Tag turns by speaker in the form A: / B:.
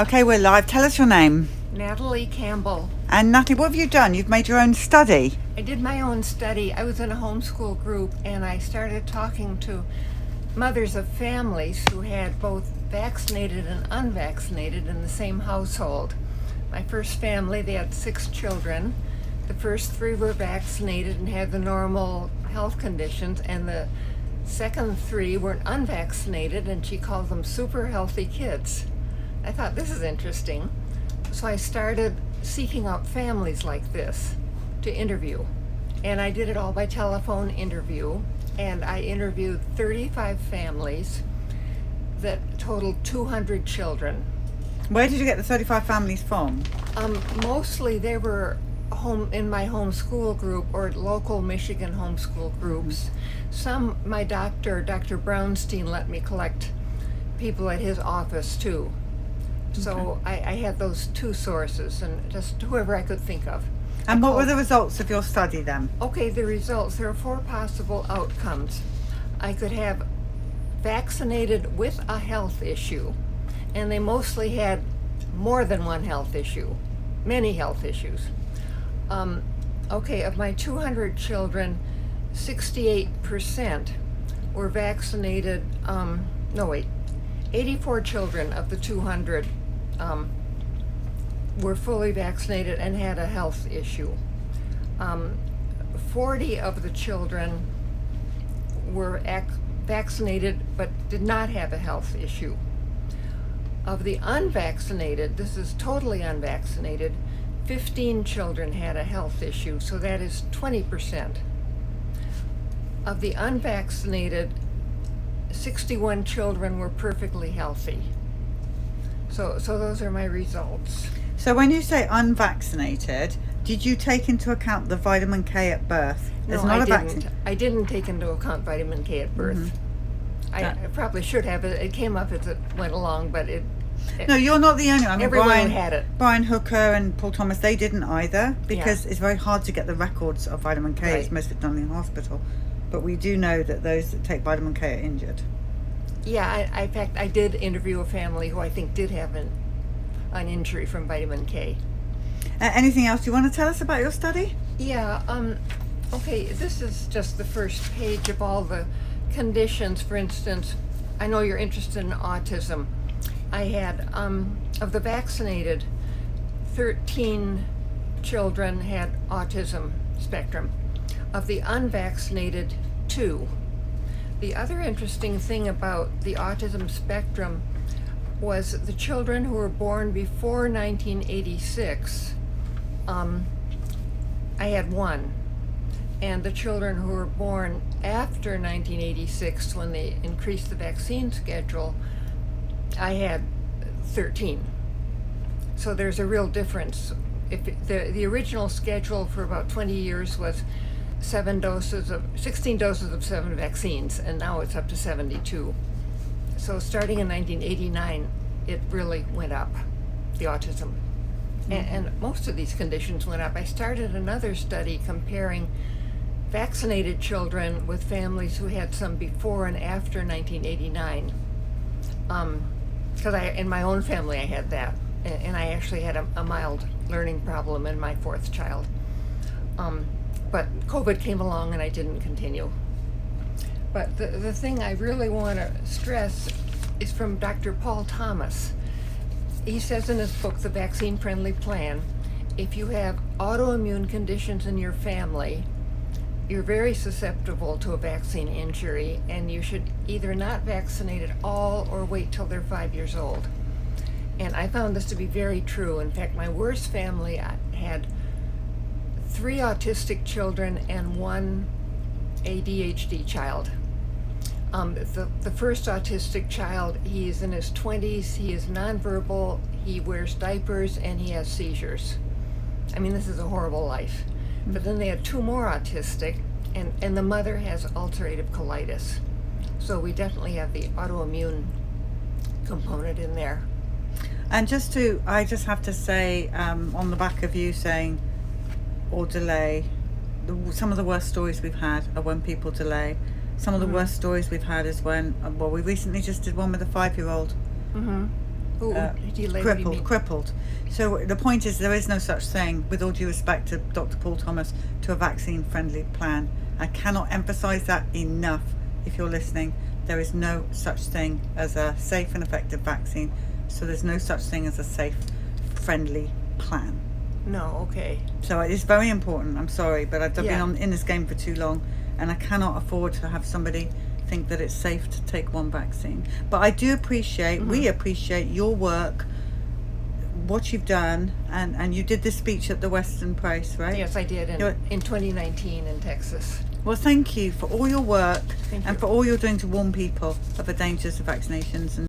A: Okay, we're live. Tell us your name.
B: Natalie Campbell.
A: And Natalie, what have you done? You've made your own study.
B: I did my own study. I was in a homeschool group and I started talking to mothers of families who had both vaccinated and unvaccinated in the same household. My first family, they had 6 children. The first 3 were vaccinated and had the normal health conditions, and the second 3 were unvaccinated, and she called them super healthy kids. I thought, this is interesting. So I started seeking out families like this to interview. And I did it all by telephone interview. And I interviewed 35 families that totaled 200 children.
A: Where did you get the 35 families from?
B: Mostly they were in my homeschool group or local Michigan homeschool groups. Some, my doctor, Dr. Brownstein, let me collect people at his office too. So I had those 2 sources and just whoever I could think of.
A: And what were the results of your study then?
B: Okay, the results, there are 4 possible outcomes. I could have vaccinated with a health issue, and they mostly had more than one health issue, many health issues. Okay, of my 200 children, 68% were vaccinated, 84 children of the 200 were fully vaccinated and had a health issue. 40 of the children were vaccinated but did not have a health issue. Of the unvaccinated, this is totally unvaccinated, 15 children had a health issue, so that is 20%. Of the unvaccinated, 61 children were perfectly healthy. So those are my results.
A: So when you say unvaccinated, did you take into account the vitamin K at birth?
B: No, I didn't. I didn't take into account vitamin K at birth. I probably should have. It came up as it went along, but
A: no, you're not the only one. I mean,
B: everyone had it.
A: Brian Hooker and Paul Thomas, they didn't either, because it's very hard to get the records of vitamin K.
B: Right.
A: It's most of it done in hospital. But we do know that those that take vitamin K are injured.
B: Yeah, in fact, I did interview a family who I think did have an injury from vitamin K.
A: Anything else you want to tell us about your study?
B: Yeah, okay, this is just the first page of all the conditions. For instance, I know you're interested in autism. I had, of the vaccinated, 13 children had autism spectrum. Of the unvaccinated, 2. The other interesting thing about the autism spectrum was the children who were born before 1986, I had 1. And the children who were born after 1986, when they increased the vaccine schedule, I had 13. So there's a real difference. If the original schedule for about 20 years was 16 doses of 7 vaccines, and now it's up to 72. So starting in 1989, it really went up, the autism. And most of these conditions went up. I started another study comparing vaccinated children with families who had some before and after 1989. Because in my own family I had that, and I actually had a mild learning problem in my 4th child. But COVID came along and I didn't continue. But the thing I really want to stress is from Dr. Paul Thomas. He says in his book, The Vaccine Friendly Plan, if you have autoimmune conditions in your family, you're very susceptible to a vaccine injury, and you should either not vaccinate at all or wait till they're 5 years old. And I found this to be very true. In fact, my worst family had 3 autistic children and 1 ADHD child. The first autistic child, he's in his 20s, he is nonverbal, he wears diapers, and he has seizures. I mean, this is a horrible life. But then they had 2 more autistic, and the mother has ulcerative colitis. So we definitely have the autoimmune component in there.
A: And I just have to say, on the back of you saying, or delay, some of the worst stories we've had are when people delay. Some of the worst stories we've had is when, we recently just did one with a 5-year-old.
B: Ooh, delay, what do you mean?
A: crippled. So the point is, there is no such thing, with all due respect to Dr. Paul Thomas, to a vaccine-friendly plan. I cannot emphasize that enough. If you're listening, there is no such thing as a safe and effective vaccine. So there's no such thing as a safe, friendly plan.
B: No, okay.
A: So it's very important. I'm sorry, but I've
B: Yeah.
A: been in this game for too long, and I cannot afford to have somebody think that it's safe to take one vaccine. But I do appreciate, we appreciate your work, what you've done, and you did this speech at the Western Press, right?
B: Yes, I did in 2019 in Texas.
A: Well, thank you for all your work
B: Thank
A: and
B: you.
A: for all you're doing to warn people of the dangers of vaccinations. And